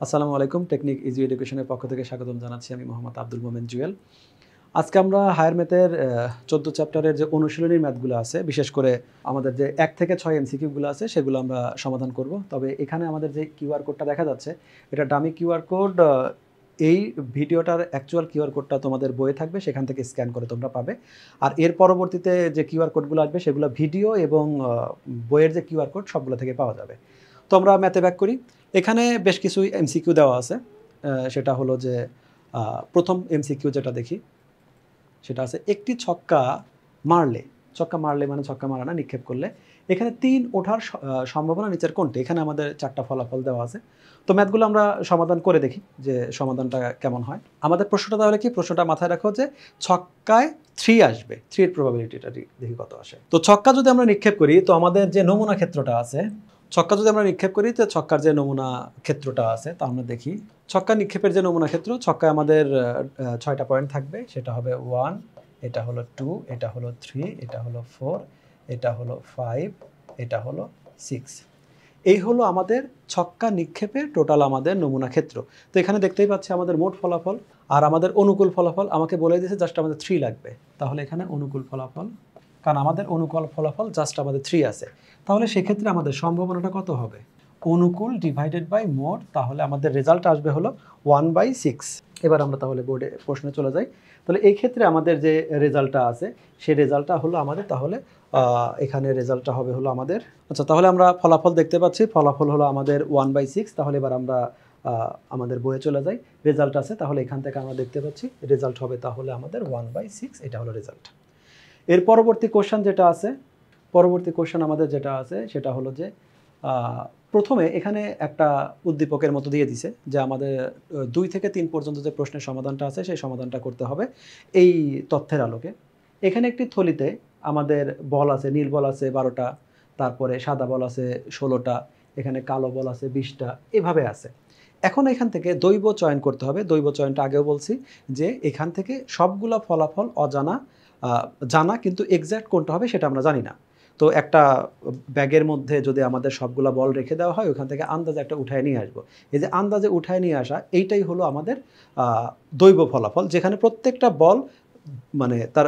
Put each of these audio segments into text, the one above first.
আসসালামু আলাইকুম। Technique easy এডুকেশনের পক্ষ থেকে স্বাগতম জানাচ্ছি। আমি মোহাম্মদ আব্দুল মোমেন জুয়েল। আজকে আমরা হায়ার ম্যাথের ১৪ চ্যাপ্টারের যে অনুশীলনী ম্যাথগুলো আছে, বিশেষ করে আমাদের যে ১ থেকে ৬ এমসিকিউগুলো আছে, সেগুলো আমরা সমাধান করব। তবে এখানে আমাদের যে কিউআর কোডটা দেখা যাচ্ছে, এটা ডামি কিউআর কোড। এই ভিডিওটার অ্যাকচুয়াল কিউআর কোডটা তোমাদের বইয়ে থাকবে, সেখান থেকে স্ক্যান করে তোমরা পাবে। আর এর পরবর্তীতে যে কিউআর কোডগুলো আসবে, সেগুলো ভিডিও এবং বইয়ের যে কিউআর কোড, সবগুলো থেকে পাওয়া যাবে। তো আমরা ম্যাথে ব্যাক করি। এখানে বেশ কিছু এমসিকিউ দেওয়া আছে। সেটা হলো যে প্রথম এমসিকিউ যেটা দেখি, সেটা আছে একটি ছক্কা মারলে মানে ছক্কা মারা না, নিক্ষেপ করলে এখানে ৩ ওঠার সম্ভাবনা নিচের কোনটি? এখানে আমাদের ৪টা ফলাফল দেওয়া আছে। তো ম্যাথগুলো আমরা সমাধান করে দেখি যে সমাধানটা কেমন হয়। আমাদের প্রশ্নটা তাহলে কি? প্রশ্নটা মাথায় রাখো যে ছক্কায় 3 আসবে। 3 এর প্রবাবিলিটিটা দেখি কত আসে। তো ছক্কা যদি আমরা নিক্ষেপ করি, তো আমাদের যে নমুনা ক্ষেত্রটা আছে, ছক্কা যদি আমরা নিক্ষেপ করি, তো ছক্কার যে নমুনা ক্ষেত্রটা আছে তা আমরা দেখি। ছক্কা নিক্ষেপের যে নমুনা ক্ষেত্র, ছক্কায় আমাদের ৬টা পয়েন্ট থাকবে। সেটা হবে 1, এটা হলো 2, এটা হলো 3, এটা হলো 4, এটা হলো 5, এটা হলো 6। এই হলো আমাদের ছক্কা নিক্ষেপের টোটাল আমাদের নমুনা ক্ষেত্র। তো এখানে দেখতেই পাচ্ছি আমাদের মোট ফলাফল আর আমাদের অনুকূল ফলাফল আমাকে বলে দিয়েছে জাস্ট আমাদের 3 লাগবে। তাহলে এখানে অনুকূল ফলাফল, কারণ আমাদের অনুকূল ফলাফল জাস্ট আমাদের 3 আছে। তাহলে সেক্ষেত্রে আমাদের সম্ভাবনাটা কত হবে? অনুকূল ডিভাইডেড বাই মোট, তাহলে আমাদের রেজাল্ট আসবে হলো 1/6। এবার আমরা তাহলে বোর্ডে প্রশ্নে চলে যাই। তাহলে এই ক্ষেত্রে আমাদের যে রেজাল্টটা আছে, সেই রেজাল্টটা হলো আমাদের, তাহলে এখানে রেজাল্টটা হবে হলো আমাদের, আচ্ছা তাহলে আমরা ফলাফল দেখতে পাচ্ছি, ফলাফল হলো আমাদের 1/6। তাহলে এবার আমরা আমাদের বইয়ে চলে যাই। রেজাল্ট আছে, তাহলে এখান থেকে আমরা দেখতে পাচ্ছি রেজাল্ট হবে তাহলে আমাদের 1/6। এটা হলো রেজাল্ট। এর পরবর্তী কোশ্চেন যেটা আছে, আমাদের যেটা আছে সেটা হলো যে প্রথমে এখানে একটা উদ্দীপকের মতো দিয়ে দিছে যে আমাদের 2 থেকে 3 পর্যন্ত যে প্রশ্নের সমাধানটা আছে, সেই সমাধানটা করতে হবে এই তথ্যের আলোকে। এখানে একটি থলিতে আমাদের বল আছে, নীল বল আছে 12টা, তারপরে সাদা বল আছে 16টা, এখানে কালো বল আছে 20টা, এভাবে আছে। এখন এখান থেকে দৈব চয়ন করতে হবে। দৈব চয়নটা আগেও বলছি যে এখান থেকে সবগুলা ফলাফল অজানা, জানা, কিন্তু এক্স্যাক্ট কোনটা হবে সেটা আমরা জানি না। তো একটা ব্যাগের মধ্যে যদি আমাদের সবগুলা বল রেখে দেওয়া হয়, ওখান থেকে আন্দাজে একটা উঠায় নিয়ে আসবো। এই যে আন্দাজে উঠায় নিয়ে আসা, এইটাই হলো আমাদের দৈব ফলাফল, যেখানে প্রত্যেকটা বল মানে তার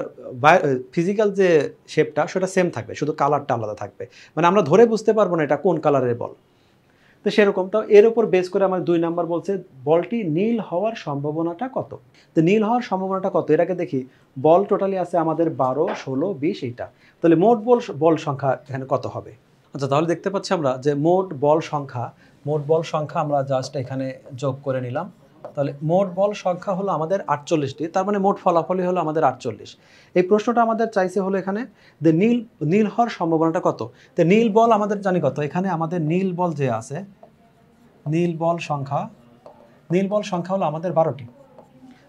ফিজিক্যাল যে শেপটা সেটা সেম থাকবে, শুধু কালারটা আলাদা থাকবে। মানে আমরা ধরে বুঝতে পারবো না এটা কোন কালারের বল। তো সেরকম, তো এর উপর বেস করে আমার 2 নাম্বার বলছে বলটি নীল হওয়ার সম্ভাবনাটা কত। তো নীল হওয়ার সম্ভাবনাটা কত, এর আগে দেখি। বল টোটালি আছে আমাদের 12, 16, 20, এইটা। তাহলে মোট বল সংখ্যা এখানে কত হবে? আচ্ছা তাহলে দেখতে পাচ্ছি আমরা যে মোট বল সংখ্যা আমরা জাস্ট এখানে যোগ করে নিলাম। তাহলে মোট বল সংখ্যা হলো আমাদের 48টি, তার মানে মোট ফলাফলই হলো আমাদের 48। এই প্রশ্নটা আমাদের চাইছে হলো এখানে যে নীল হওয়ার সম্ভাবনাটা কত। তো নীল বল আমাদের জানি কত, এখানে আমাদের নীল বল যে আছে, নীল বল সংখ্যা হলো আমাদের 12টি।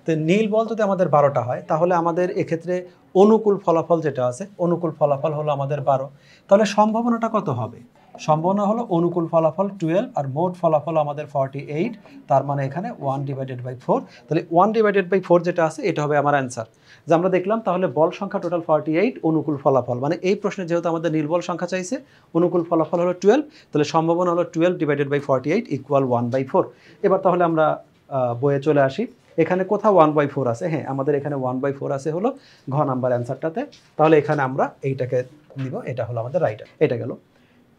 তো নীল বল যদি আমাদের 12টা হয়, তাহলে আমাদের এক্ষেত্রে অনুকূল ফলাফল যেটা আছে, অনুকূল ফলাফল হলো আমাদের 12। তাহলে সম্ভাবনাটা কত হবে? সম্ভাবনা হলো অনুকূল ফলাফল 12 আর মোট ফলাফল আমাদের 48। তার মানে এখানে 1/4। তাহলে 1/4 যেটা আছে, এটা হবে আমার অ্যান্সার। যে আমরা দেখলাম তাহলে বল সংখ্যা টোটাল 48, অনুকূল ফলাফল মানে এই প্রশ্নে যেহেতু আমাদের নীল বল সংখ্যা চাইছে, অনুকূল ফলাফল হলো 12, তাহলে সম্ভাবনা হলো 12/48 = 1/4। এবার তাহলে আমরা বইয়ে চলে আসি। এখানে কোথাও 1/4 আছে? হ্যাঁ, আমাদের এখানে 1/4 আছে হলো ঘ নাম্বার অ্যান্সারটাতে। তাহলে এখানে আমরা এইটাকে নিব, এটা হলো আমাদের রাইট। এটা গেল।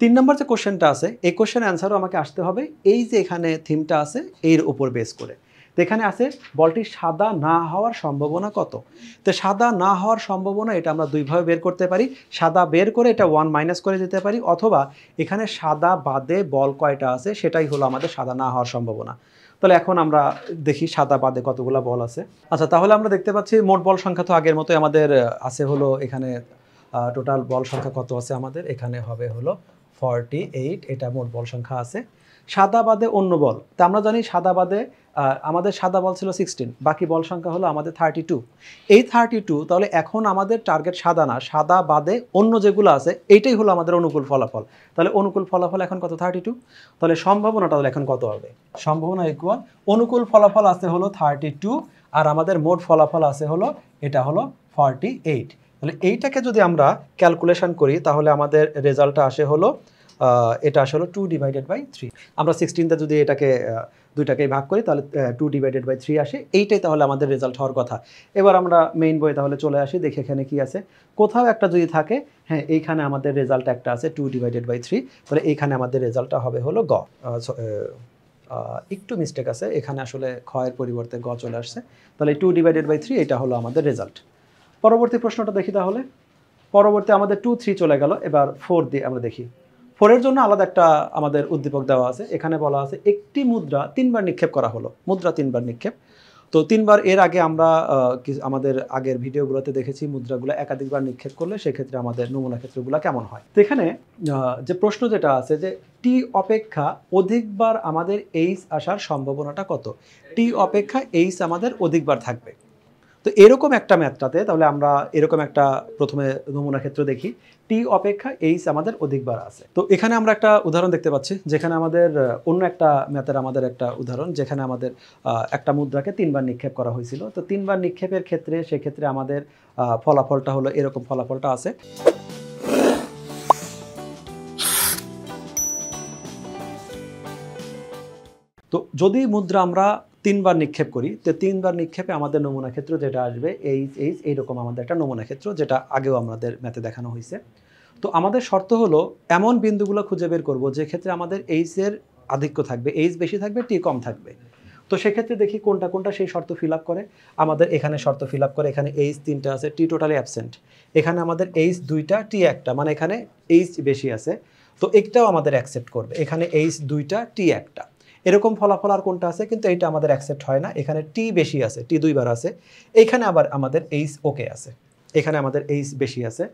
3 নম্বর যে কোশ্চেনটা আছে, এই কোশ্চেন অ্যান্সারও আমাকে আসতে হবে এই যে এখানে থিমটা আছে এর উপর বেস করে। তো এখানে আছে বলটি সাদা না হওয়ার সম্ভাবনা কত। তো সাদা না হওয়ার সম্ভাবনা এটা আমরা দুইভাবে বের করতে পারি। সাদা বের করে এটা 1 মাইনাস করে দিতে পারি, অথবা এখানে সাদা বাদে বল কয়টা আছে সেটাই হলো আমাদের সাদা না হওয়ার সম্ভাবনা। তাহলে এখন আমরা দেখি সাদা বাদে কতগুলো বল আছে। আচ্ছা তাহলে আমরা দেখতে পাচ্ছি মোট বল সংখ্যা তো আগের মতোই আমাদের আছে হলো এখানে টোটাল বল সংখ্যা কত আছে আমাদের এখানে হবে হলো 48। এটা মোট বল সংখ্যা আছে। সাদা বাদে অন্য বল, তা আমরা জানি সাদা বাদে আমাদের সাদা বল ছিল 16, বাকি বল সংখ্যা হলো আমাদের 32। এই 32, তাহলে এখন আমাদের টার্গেট সাদা না, সাদা বাদে অন্য যেগুলো আছে এইটাই হলো আমাদের অনুকূল ফলাফল। তাহলে অনুকূল ফলাফল এখন কত? 32। তাহলে সম্ভাবনাটা তাহলে এখন কত হবে? সম্ভাবনা ইকুয়াল অনুকূল ফলাফল আছে হলো 32 আর আমাদের মোট ফলাফল আছে হলো এটা হলো 48। তাহলে এইটাকে যদি আমরা ক্যালকুলেশন করি, তাহলে আমাদের রেজাল্টটা আসে হলো এটা আসলে 2/3। আমরা 16তে যদি এটাকে দুইটাকেই ভাগ করি তাহলে 2/3 আসে, এইটাই তাহলে আমাদের রেজাল্ট হওয়ার কথা। এবার আমরা মেইন বইয়ে তাহলে চলে আসি, দেখি এখানে কি আছে। কোথাও একটা যদি থাকে, হ্যাঁ এইখানে আমাদের রেজাল্ট একটা আছে 2/3, তাহলে এইখানে আমাদের রেজাল্টটা হবে হলো গ। একটু মিস্টেক আছে, এখানে আসলে ক্ষয়ের পরিবর্তে গ চলে আসছে, তাহলে 2/3 এটা হলো আমাদের রেজাল্ট। পরবর্তী প্রশ্নটা দেখি তাহলে। পরবর্তী আমাদের 2, 3 চলে গেল, এবার 4 দিয়ে আমরা দেখি। 4 এর জন্য আলাদা একটা আমাদের উদ্দীপক দেওয়া আছে, এখানে বলা আছে একটি মুদ্রা 3বার নিক্ষেপ করা হলো। মুদ্রা 3বার নিক্ষেপ, তো 3বার এর আগে আমরা আমাদের আগের ভিডিওগুলোতে দেখেছি মুদ্রাগুলো একাধিকবার নিক্ষেপ করলে সেক্ষেত্রে আমাদের নমুনা ক্ষেত্রগুলো কেমন হয়। তো এখানে যে প্রশ্ন যেটা আছে যে টি অপেক্ষা অধিকবার আমাদের এইচ আসার সম্ভাবনাটা কত, টি অপেক্ষা এইচ আমাদের অধিকবার থাকবে। তো এরকম একটা ম্যাথটাতে তাহলে আমরা এরকম একটা প্রথমে নমুনা ক্ষেত্র দেখি, টি অপেক্ষা এইচ আমাদের অধিকবার আছে। তো এখানে আমরা একটা উদাহরণ দেখতে পাচ্ছি, যেখানে আমাদের অন্য একটা ম্যাথের আমাদের একটা উদাহরণ, যেখানে আমাদের একটা মুদ্রাকে 3বার নিক্ষেপ করা হয়েছিল। তো 3বার নিক্ষেপের ক্ষেত্রে সেক্ষেত্রে আমাদের ফলাফলটা হলো এরকম, ফলাফলটা আছে। তো যদি মুদ্রা আমরা 3বার নিক্ষেপ করি, তো 3বার নিক্ষেপে আমাদের নমুনা ক্ষেত্র যেটা আসবে এইচ এইচ, এইরকম আমাদের একটা নমুনা ক্ষেত্র, যেটা আগেও আমাদের ম্যাথে দেখানো হয়েছে। তো আমাদের শর্ত হলো এমন বিন্দুগুলো খুঁজে বের করব যে ক্ষেত্রে আমাদের এইচ এর আধিক্য থাকবে, এইচ বেশি থাকবে, টি কম থাকবে। তো সেক্ষেত্রে দেখি কোনটা কোনটা সেই শর্ত ফিল আপ করে। আমাদের এখানে শর্ত ফিল আপ করে, এখানে এইচ 3টা আছে, টি টোটালি অ্যাবসেন্ট। এখানে আমাদের এইচ 2টা, টি 1টা, মানে এখানে এইচ বেশি আছে, তো একটাও আমাদের অ্যাকসেপ্ট করবে। এখানে এইচ 2টা, টি 1টা, এরকম ফলাফল আর কোনটা আছে, কিন্তু এইটা আমাদের অ্যাকসেপ্ট হয় না। এখানে টি বেশি আছে, টি 2বার আছে। এইখানে আবার আমাদের এইচ ওকে আছে, এখানে আমাদের এইচ বেশি আছে,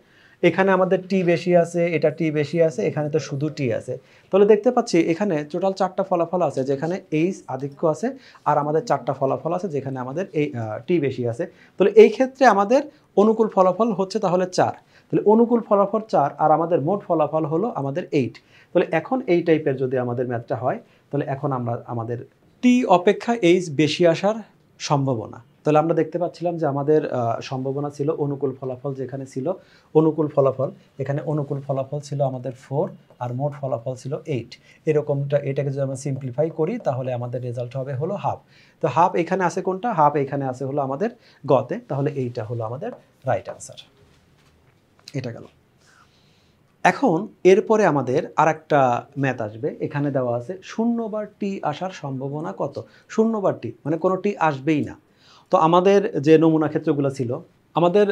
এখানে আমাদের টি বেশি আছে, এটা টি বেশি আছে, এখানে তো শুধু টি আছে। তাহলে দেখতে পাচ্ছি এখানে টোটাল 4টা ফলাফল আছে, যেখানে এইচ আধিক্য আছে, আর আমাদের 4টা ফলাফল আছে যেখানে আমাদের এই টি বেশি আছে। তাহলে এই ক্ষেত্রে আমাদের অনুকূল ফলাফল হচ্ছে তাহলে 4। তাহলে অনুকূল ফলাফল 4 আর আমাদের মোট ফলাফল হলো আমাদের 8। তাহলে এখন এই টাইপের যদি আমাদের ম্যাথটা হয়, তাহলে এখন আমরা আমাদের টি অপেক্ষা এইচ বেশি আসার সম্ভাবনা, তাহলে আমরা দেখতে পাচ্ছিলাম যে আমাদের সম্ভাবনা ছিল অনুকূল ফলাফল, যেখানে ছিল অনুকূল ফলাফল, এখানে অনুকূল ফলাফল ছিল আমাদের 4 আর মোট ফলাফল ছিল 8। এরকমটা, এটাকে যদি আমরা সিম্পলিফাই করি তাহলে আমাদের রেজাল্ট হবে হলো হাফ। তো হাফ এখানে আছে কোনটা, হাফ এখানে আছে হলো আমাদের গতে, তাহলে এইটা হলো আমাদের রাইট অ্যান্সার। এটা গেল। এখন এরপরে আমাদের আরেকটা ম্যাথ আসবে, এখানে দেওয়া আছে 0বার টি আসার সম্ভাবনা কত। 0বার টি মানে কোনো টি আসবেই না। তো আমাদের যে নমুনা ক্ষেত্রগুলো ছিল, আমাদের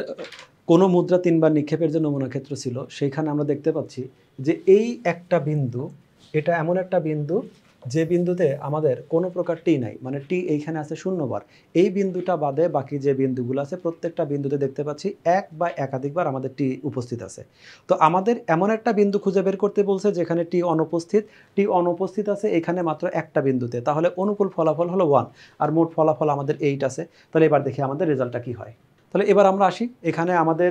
কোনো মুদ্রা 3বার নিক্ষেপের যে নমুনা ক্ষেত্র ছিল, সেইখানে আমরা দেখতে পাচ্ছি যে এই একটা বিন্দু, এটা এমন একটা বিন্দু যে বিন্দুতে আমাদের কোনো প্রকার টি নাই, মানে টি এইখানে আছে 0বার। এই বিন্দুটা বাদে বাকি যে বিন্দুগুলো আছে প্রত্যেকটা বিন্দুতে দেখতে পাচ্ছি এক বা একাধিকবার আমাদের টি উপস্থিত আছে। তো আমাদের এমন একটা বিন্দু খুঁজে বের করতে বলছে যেখানে টি অনুপস্থিত। টি অনুপস্থিত আছে এখানে মাত্র একটা বিন্দুতে, তাহলে অনুকূল ফলাফল হলো 1 আর মোট ফলাফল আমাদের 8 আছে। তাহলে এবার দেখি আমাদের রেজাল্টটা কি হয়। তাহলে এবার আমরা আসি, এখানে আমাদের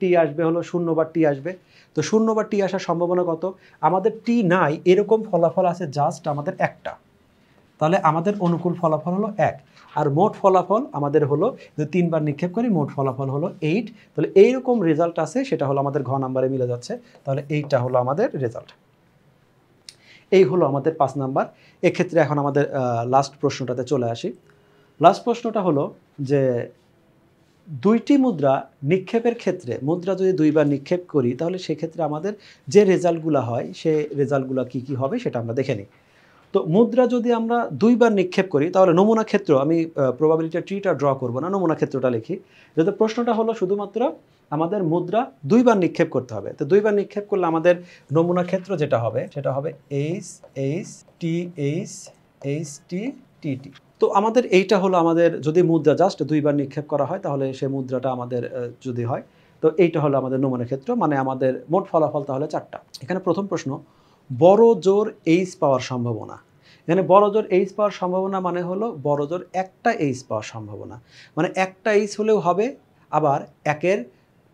টি আসবে হলো 0বার টি আসবে। তো 0বার টি আসার সম্ভাবনা কত, আমাদের টি নাই এরকম ফলাফল আছে জাস্ট আমাদের একটা, তাহলে আমাদের অনুকূল ফলাফল হলো 1 আর মোট ফলাফল আমাদের হলো, যদি 3বার নিক্ষেপ করি মোট ফলাফল হলো 8। তাহলে এইরকম রেজাল্ট আছে, সেটা হলো আমাদের ঘ নাম্বারে মিলে যাচ্ছে, তাহলে এইটা হলো আমাদের রেজাল্ট। এই হলো আমাদের 5 নাম্বার। এক্ষেত্রে এখন আমাদের লাস্ট প্রশ্নটাতে চলে আসি। লাস্ট প্রশ্নটা হলো যে দুইটি মুদ্রা নিক্ষেপের ক্ষেত্রে, মুদ্রা যদি 2বার নিক্ষেপ করি তাহলে সেক্ষেত্রে আমাদের যে রেজাল্টগুলো হয় সে রেজাল্টগুলো কী কী হবে সেটা আমরা দেখে নিই। তো মুদ্রা যদি আমরা 2বার নিক্ষেপ করি তাহলে নমুনা ক্ষেত্র, আমি প্রবাবিলিটি ট্রিটা ড্র করব না, নমুনা ক্ষেত্রটা লিখি। যেহেতু প্রশ্নটা হলো শুধুমাত্র আমাদের মুদ্রা 2বার নিক্ষেপ করতে হবে, তো 2বার নিক্ষেপ করলে আমাদের নমুনা ক্ষেত্র যেটা হবে সেটা হবে H H T H H T T T. তো আমাদের এইটা হলো আমাদের, যদি মুদ্রা জাস্ট 2বার নিক্ষেপ করা হয় তাহলে সে মুদ্রাটা আমাদের যদি হয়, তো এইটা হলো আমাদের নমুনা ক্ষেত্র, মানে আমাদের মোট ফলাফল তাহলে 4টা। এখানে প্রথম প্রশ্ন, বড় জোর এইচ পাওয়ার সম্ভাবনা। এখানে বড় জোর এইচ পাওয়ার সম্ভাবনা মানে হলো বড় জোর একটা এইচ পাওয়ার সম্ভাবনা, মানে একটা এইচ হলেও হবে, আবার একের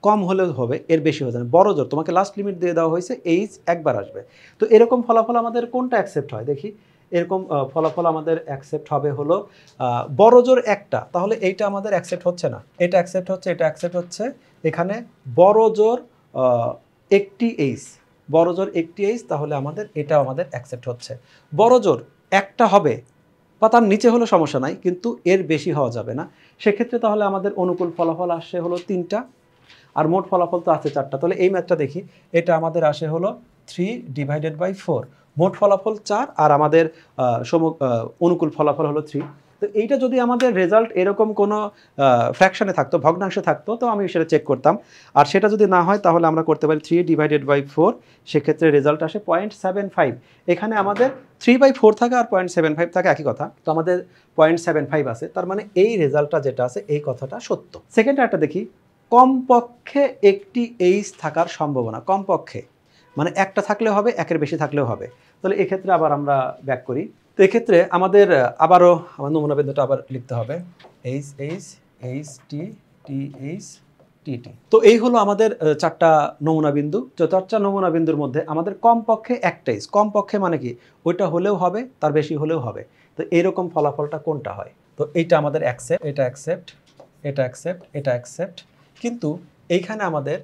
কম হলেও হবে, এর বেশি হয়ে যাবে। বড় জোর তোমাকে লাস্ট লিমিট দিয়ে দেওয়া হয়েছে, এইচ একবার আসবে। তো এরকম ফলাফল আমাদের কোনটা অ্যাকসেপ্ট হয় দেখি। এরকম ফলাফল আমাদের অ্যাকসেপ্ট হবে হলো বড় জোর একটা, তাহলে এইটা আমাদের অ্যাকসেপ্ট হচ্ছে না, এটা অ্যাকসেপ্ট হচ্ছে, এটা অ্যাকসেপ্ট হচ্ছে। এখানে বড় জোর একটি এইচ, বড় জোর একটি এইচ, তাহলে আমাদের এটাও আমাদের অ্যাকসেপ্ট হচ্ছে। বড় জোর একটা হবে বা তার নিচে হলো সমস্যা নাই, কিন্তু এর বেশি হওয়া যাবে না। সেক্ষেত্রে তাহলে আমাদের অনুকূল ফলাফল আসে হলো 3টা, আর মোট ফলাফল তো আছে 4টা। তাহলে এই ম্যাথটা দেখি, এটা আমাদের আসে হলো 3/4, মোট ফলাফল 4 আর আমাদের অনুকূল ফলাফল হলো 3। তো এইটা যদি আমাদের রেজাল্ট এরকম কোনো ফ্র্যাকশনে থাকতো, ভগ্নাংশে থাকতো, তো আমি সেটা চেক করতাম। আর সেটা যদি না হয় তাহলে আমরা করতে পারি 3/4, সেক্ষেত্রে রেজাল্ট আসে 0.75। এখানে আমাদের 3/4 থাকে আর 0.75 থাকে, একই কথা। তো আমাদের 0.75 আছে, তার মানে এই রেজাল্টটা যেটা আছে এই কথাটা সত্য। সেকেন্ড একটা দেখি, কমপক্ষে একটি এইচ থাকার সম্ভাবনা, কমপক্ষে মানে একটা থাকলেও হবে, একের বেশি থাকলেও হবে। তাহলে এক্ষেত্রে আবার আমরা ব্যাক করি। তো এক্ষেত্রে আমাদের আবারও আমার নমুনা বিন্দুটা আবার লিখতে হবে, H H H T T H T T. তো এই হলো আমাদের 4টা নমুনা বিন্দু। 4টা নমুনা বিন্দুর মধ্যে আমাদের কমপক্ষে একটা এইচ, কমপক্ষে মানে কি ওইটা হলেও হবে, তার বেশি হলেও হবে। তো এইরকম ফলাফলটা কোনটা হয়? তো এইটা আমাদের অ্যাকসেপ্ট, এটা অ্যাকসেপ্ট, এটা অ্যাকসেপ্ট, এটা অ্যাকসেপ্ট। কিন্তু এইখানে আমাদের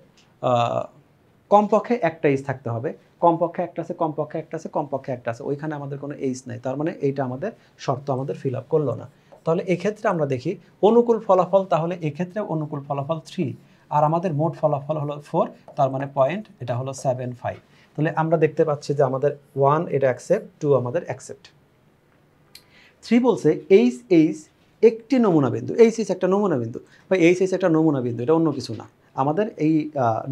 কমপক্ষে একটা এইচ থাকতে হবে, কমপক্ষে একটা আছে, কমপক্ষে একটা আছে, কমপক্ষে একটা আছে, ওইখানে আমাদের কোনো এইচ নাই। তার মানে এইটা আমাদের শর্ত আমাদের ফিল আপ করলো না। তাহলে এক্ষেত্রে আমরা দেখি অনুকূল ফলাফল, তাহলে এক্ষেত্রে অনুকূল ফলাফল 3 আর আমাদের মোট ফলাফল হলো 4, তার মানে পয়েন্ট এটা হলো 75। তাহলে আমরা দেখতে পাচ্ছি যে আমাদের 1 এটা অ্যাকসেপ্ট, 2 আমাদের অ্যাকসেপ্ট। 3 বলছে এইচ এইচ একটি নমুনা বিন্দু, এইচ এইচ একটা নমুনা বিন্দু বা এইচ এইচ একটা নমুনা বিন্দু, এটা অন্য কিছু না। আমাদের এই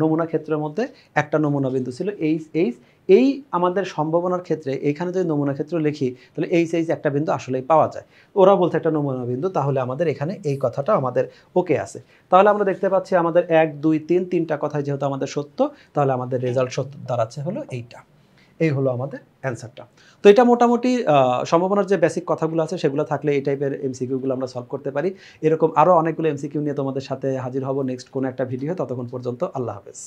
নমুনা ক্ষেত্রের মধ্যে একটা নমুনা বিন্দু ছিল এইচ এইচ। এই আমাদের সম্ভাবনার ক্ষেত্রে এইখানে যদি নমুনা ক্ষেত্র লিখি তাহলে এইচ এইচ একটা বিন্দু আসলেই পাওয়া যায়। ওরা বলছে একটা নমুনা বিন্দু, তাহলে আমাদের এখানে এই কথাটা আমাদের ওকে আছে। তাহলে আমরা দেখতে পাচ্ছি আমাদের 1 2 3 তিনটা কথাই যেহেতু আমাদের সত্য, তাহলে আমাদের রেজাল্ট সত্য দাঁড়াচ্ছে হলো এইটা। এই হলো আমাদের অ্যান্সারটা। তো এটা মোটামুটি সম্ভাবনার যে বেসিক কথাগুলো আছে সেগুলো থাকলে এই টাইপের এমসিকিউগুলো আমরা সলভ করতে পারি। এরকম আরও অনেকগুলো এমসিকিউ নিয়ে তোমাদের সাথে হাজির হব নেক্সট কোনো একটা ভিডিও। ততক্ষণ পর্যন্ত আল্লাহ হাফেজ।